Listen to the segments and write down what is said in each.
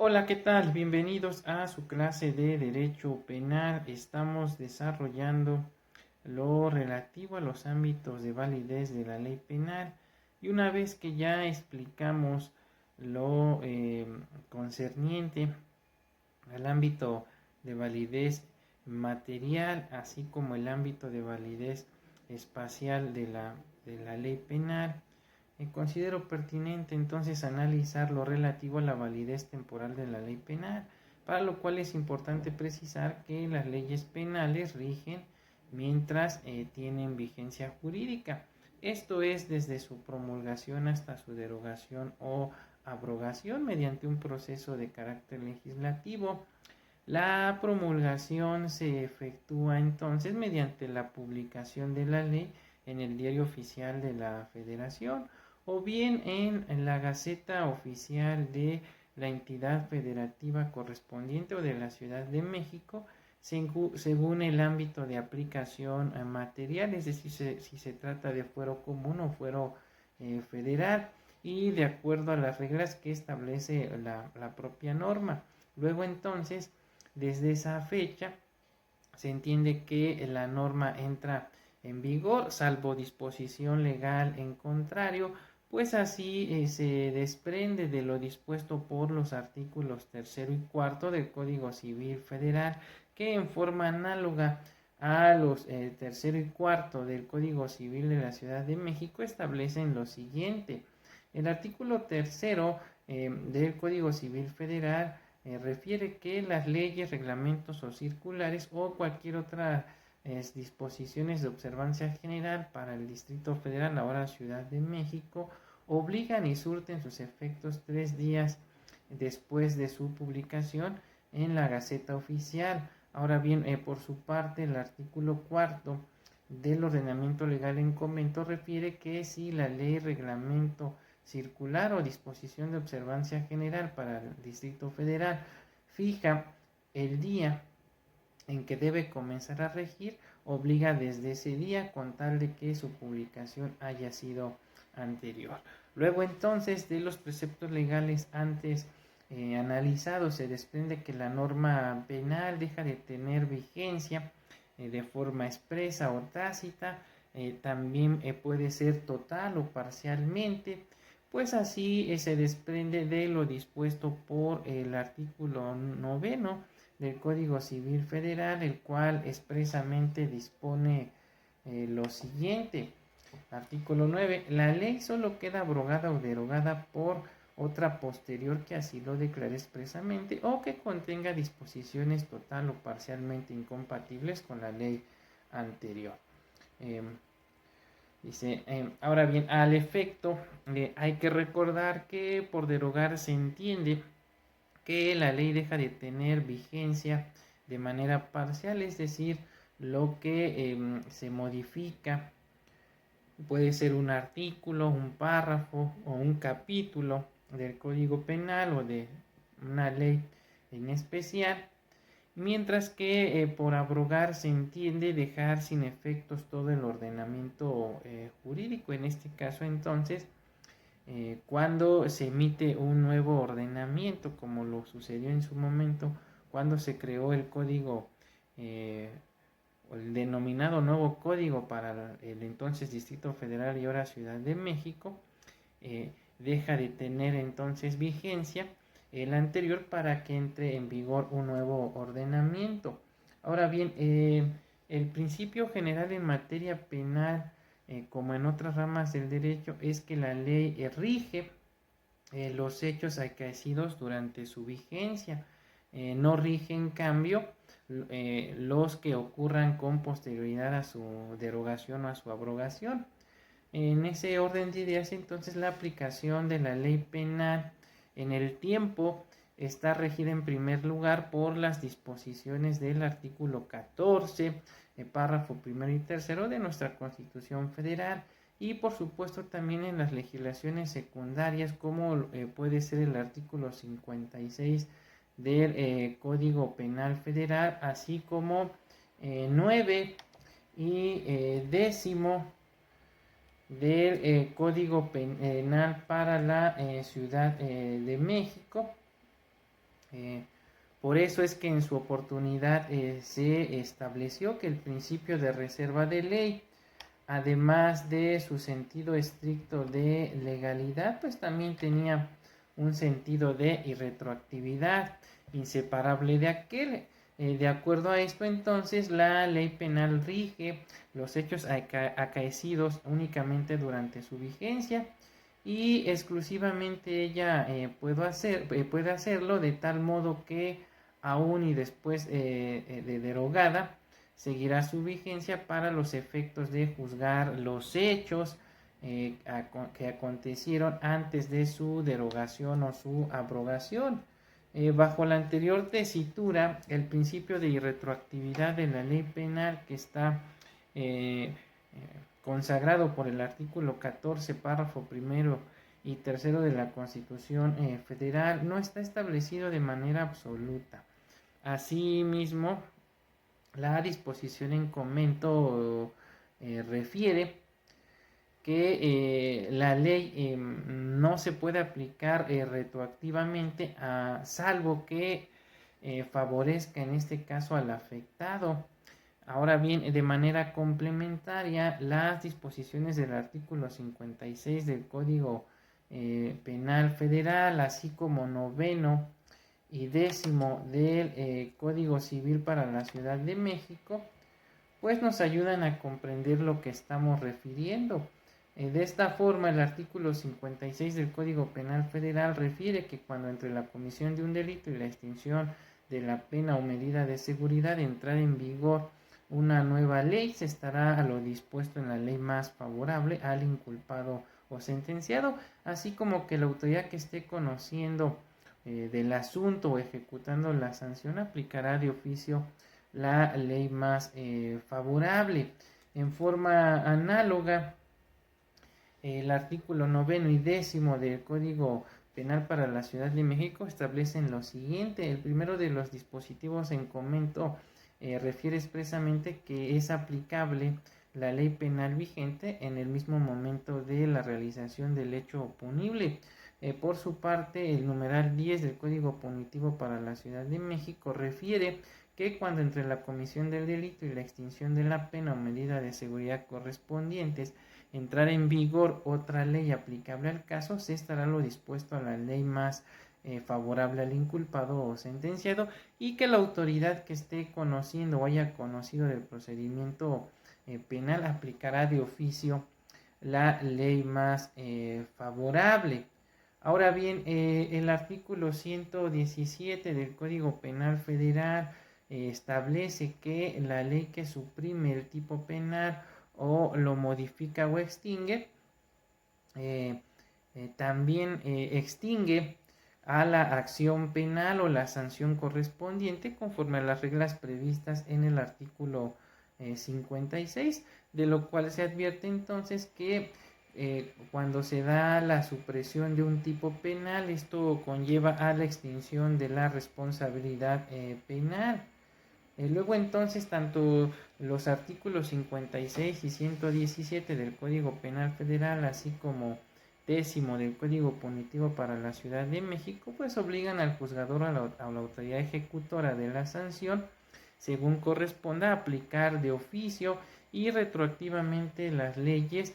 Hola, ¿qué tal? Bienvenidos a su clase de Derecho Penal. Estamos desarrollando lo relativo a los ámbitos de validez de la ley penal. Y una vez que ya explicamos lo concerniente al ámbito de validez material, así como el ámbito de validez espacial de la ley penal, considero pertinente entonces analizar lo relativo a la validez temporal de la ley penal, para lo cual es importante precisar que las leyes penales rigen mientras tienen vigencia jurídica. Esto es desde su promulgación hasta su derogación o abrogación mediante un proceso de carácter legislativo. La promulgación se efectúa entonces mediante la publicación de la ley en el Diario Oficial de la Federación o bien en la Gaceta Oficial de la entidad federativa correspondiente o de la Ciudad de México, según el ámbito de aplicación material, es decir, si se trata de fuero común o fuero federal, y de acuerdo a las reglas que establece la propia norma. Luego entonces, desde esa fecha, se entiende que la norma entra en vigor, salvo disposición legal en contrario, pues así se desprende de lo dispuesto por los artículos 3 y 4 del Código Civil Federal, que en forma análoga a los 3 y 4 del Código Civil de la Ciudad de México establecen lo siguiente. El artículo 3 del Código Civil Federal refiere que las leyes, reglamentos o circulares o cualquier otra disposiciones de observancia general para el Distrito Federal, ahora Ciudad de México, obligan y surten sus efectos 3 días después de su publicación en la Gaceta Oficial. Ahora bien, por su parte, el artículo 4 del ordenamiento legal en comento refiere que si la ley, reglamento, circular o disposición de observancia general para el Distrito Federal fija el día en que debe comenzar a regir, obliga desde ese día con tal de que su publicación haya sido anterior. Luego entonces de los preceptos legales antes analizados se desprende que la norma penal deja de tener vigencia de forma expresa o tácita, también puede ser total o parcialmente, pues así se desprende de lo dispuesto por el artículo 9 del Código Civil Federal, el cual expresamente dispone lo siguiente. Artículo 9. La ley solo queda abrogada o derogada por otra posterior que así lo declare expresamente o que contenga disposiciones total o parcialmente incompatibles con la ley anterior. Dice, ahora bien, al efecto, hay que recordar que por derogar se entiende que la ley deja de tener vigencia de manera parcial, es decir, lo que se modifica puede ser un artículo, un párrafo o un capítulo del Código Penal o de una ley en especial, mientras que por abrogar se entiende dejar sin efectos todo el ordenamiento jurídico. En este caso entonces, cuando se emite un nuevo ordenamiento, como lo sucedió en su momento cuando se creó el código, el denominado nuevo código para el entonces Distrito Federal y ahora Ciudad de México, deja de tener entonces vigencia el anterior para que entre en vigor un nuevo ordenamiento. Ahora bien, el principio general en materia penal, como en otras ramas del derecho, es que la ley rige los hechos acaecidos durante su vigencia. No rige, en cambio, los que ocurran con posterioridad a su derogación o a su abrogación. En ese orden de ideas, entonces, la aplicación de la ley penal en el tiempo está regida en primer lugar por las disposiciones del artículo 14, párrafo primero y tercero de nuestra Constitución Federal, y por supuesto también en las legislaciones secundarias, como puede ser el artículo 56 del Código Penal Federal, así como 9 y 10 del Código Penal para la Ciudad de México, Eh, por eso es que en su oportunidad se estableció que el principio de reserva de ley, además de su sentido estricto de legalidad, pues también tenía un sentido de irretroactividad inseparable de aquel. De acuerdo a esto, entonces, la ley penal rige los hechos acaecidos únicamente durante su vigencia y exclusivamente ella puede hacerlo de tal modo que aún y después de derogada seguirá su vigencia para los efectos de juzgar los hechos que acontecieron antes de su derogación o su abrogación. Bajo la anterior tesitura, el principio de irretroactividad de la ley penal que está eh, consagrado por el artículo 14, párrafo primero y tercero de la Constitución Federal, no está establecido de manera absoluta. Asimismo, la disposición en comento refiere que la ley no se puede aplicar retroactivamente salvo que favorezca en este caso al afectado. Ahora bien, de manera complementaria, las disposiciones del artículo 56 del Código Penal Federal, así como noveno y décimo del Código Civil para la Ciudad de México, pues nos ayudan a comprender lo que estamos refiriendo. De esta forma, el artículo 56 del Código Penal Federal refiere que cuando entre la comisión de un delito y la extinción de la pena o medida de seguridad entrara en vigor una nueva ley, se estará a lo dispuesto en la ley más favorable al inculpado o sentenciado, así como que la autoridad que esté conociendo del asunto o ejecutando la sanción aplicará de oficio la ley más favorable. En forma análoga, el artículo noveno y décimo del Código Penal para la Ciudad de México establecen lo siguiente. El primero de los dispositivos en comento refiere expresamente que es aplicable la ley penal vigente en el mismo momento de la realización del hecho punible. Por su parte, el numeral 10 del Código Punitivo para la Ciudad de México refiere que cuando entre la comisión del delito y la extinción de la pena o medida de seguridad correspondientes entrar en vigor otra ley aplicable al caso, se estará lo dispuesto a la ley más favorable al inculpado o sentenciado, y que la autoridad que esté conociendo o haya conocido del procedimiento penal aplicará de oficio la ley más favorable. Ahora bien, el artículo 117 del Código Penal Federal establece que la ley que suprime el tipo penal o lo modifica o extingue, también extingue a la acción penal o la sanción correspondiente conforme a las reglas previstas en el artículo 56, de lo cual se advierte entonces que cuando se da la supresión de un tipo penal, esto conlleva a la extinción de la responsabilidad penal. Luego entonces tanto los artículos 56 y 117 del Código Penal Federal, así como décimo del Código Punitivo para la Ciudad de México, pues obligan al juzgador a la autoridad ejecutora de la sanción, según corresponda, a aplicar de oficio y retroactivamente las leyes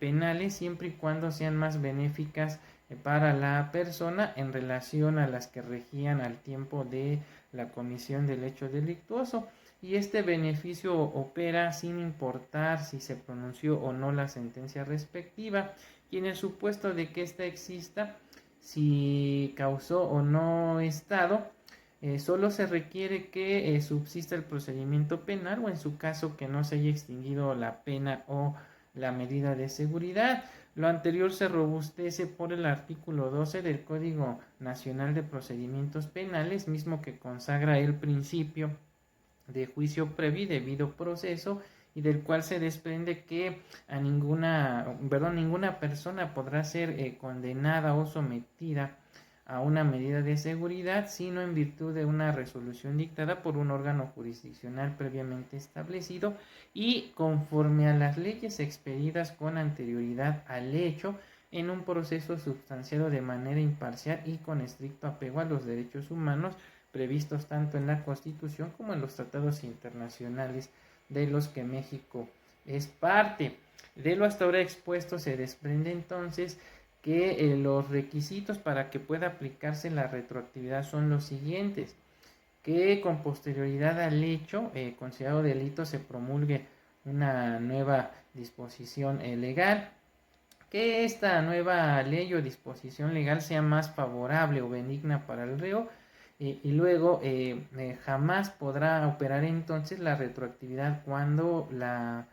penales, siempre y cuando sean más benéficas para la persona en relación a las que regían al tiempo de la comisión del hecho delictuoso, y este beneficio opera sin importar si se pronunció o no la sentencia respectiva, y en el supuesto de que ésta exista, si causó o no estado, solo se requiere que subsista el procedimiento penal o en su caso que no se haya extinguido la pena o la medida de seguridad. Lo anterior se robustece por el artículo 12 del Código Nacional de Procedimientos Penales, mismo que consagra el principio de juicio previo y debido proceso, y del cual se desprende que ninguna persona podrá ser condenada o sometida a una medida de seguridad, sino en virtud de una resolución dictada por un órgano jurisdiccional previamente establecido y conforme a las leyes expedidas con anterioridad al hecho, en un proceso sustanciado de manera imparcial y con estricto apego a los derechos humanos previstos tanto en la Constitución como en los tratados internacionales de los que México es parte. De lo hasta ahora expuesto se desprende entonces que los requisitos para que pueda aplicarse la retroactividad son los siguientes: que con posterioridad al hecho considerado delito se promulgue una nueva disposición legal, que esta nueva ley o disposición legal sea más favorable o benigna para el reo, y luego jamás podrá operar entonces la retroactividad cuando la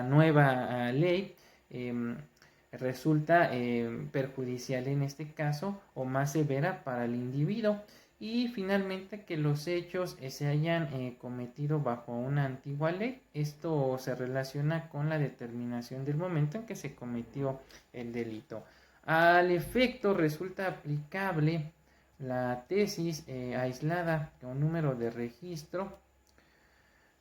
nueva ley resulta perjudicial en este caso o más severa para el individuo. Y finalmente que los hechos se hayan cometido bajo una antigua ley. Esto se relaciona con la determinación del momento en que se cometió el delito. Al efecto resulta aplicable la tesis aislada con número de registro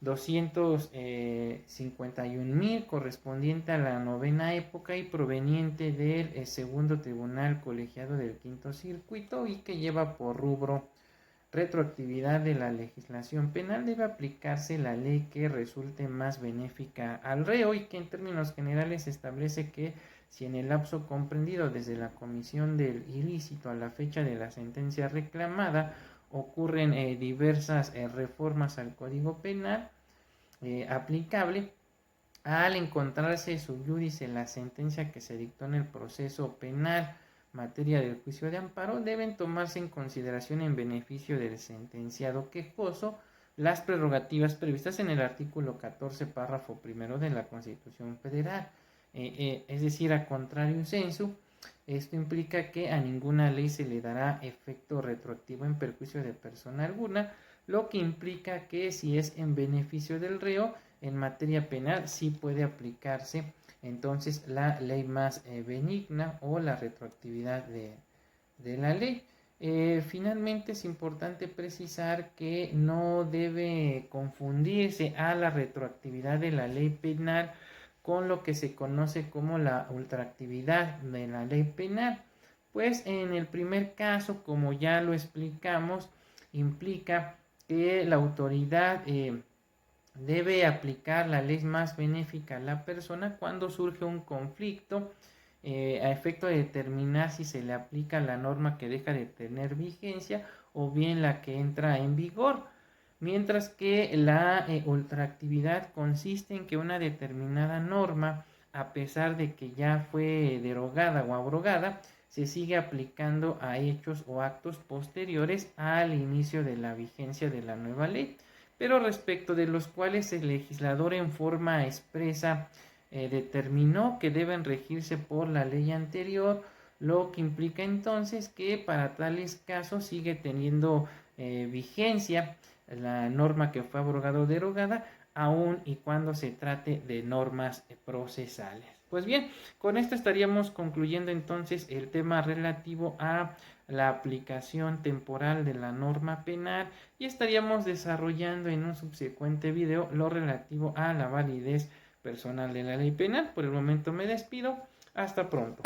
251.000, correspondiente a la novena época y proveniente del segundo tribunal colegiado del quinto circuito, y que lleva por rubro retroactividad de la legislación penal. Debe aplicarse la ley que resulte más benéfica al reo, y que en términos generales establece que si en el lapso comprendido desde la comisión del ilícito a la fecha de la sentencia reclamada ocurren diversas reformas al Código Penal aplicable, al encontrarse sub iudice la sentencia que se dictó en el proceso penal materia del juicio de amparo, deben tomarse en consideración en beneficio del sentenciado quejoso las prerrogativas previstas en el artículo 14, párrafo primero de la Constitución Federal. Es decir, a contrario sensu, esto implica que a ninguna ley se le dará efecto retroactivo en perjuicio de persona alguna, lo que implica que si es en beneficio del reo en materia penal sí puede aplicarse entonces la ley más benigna o la retroactividad de la ley. Finalmente es importante precisar que no debe confundirse a la retroactividad de la ley penal con lo que se conoce como la ultraactividad de la ley penal, pues en el primer caso, como ya lo explicamos, implica que la autoridad debe aplicar la ley más benéfica a la persona cuando surge un conflicto a efecto de determinar si se le aplica la norma que deja de tener vigencia o bien la que entra en vigor. Mientras que la ultraactividad consiste en que una determinada norma, a pesar de que ya fue derogada o abrogada, se sigue aplicando a hechos o actos posteriores al inicio de la vigencia de la nueva ley, pero respecto de los cuales el legislador en forma expresa determinó que deben regirse por la ley anterior, lo que implica entonces que para tales casos sigue teniendo vigencia la norma que fue abrogada o derogada, aun y cuando se trate de normas procesales. Pues bien, con esto estaríamos concluyendo entonces el tema relativo a la aplicación temporal de la norma penal, y estaríamos desarrollando en un subsecuente video lo relativo a la validez personal de la ley penal. Por el momento me despido. Hasta pronto.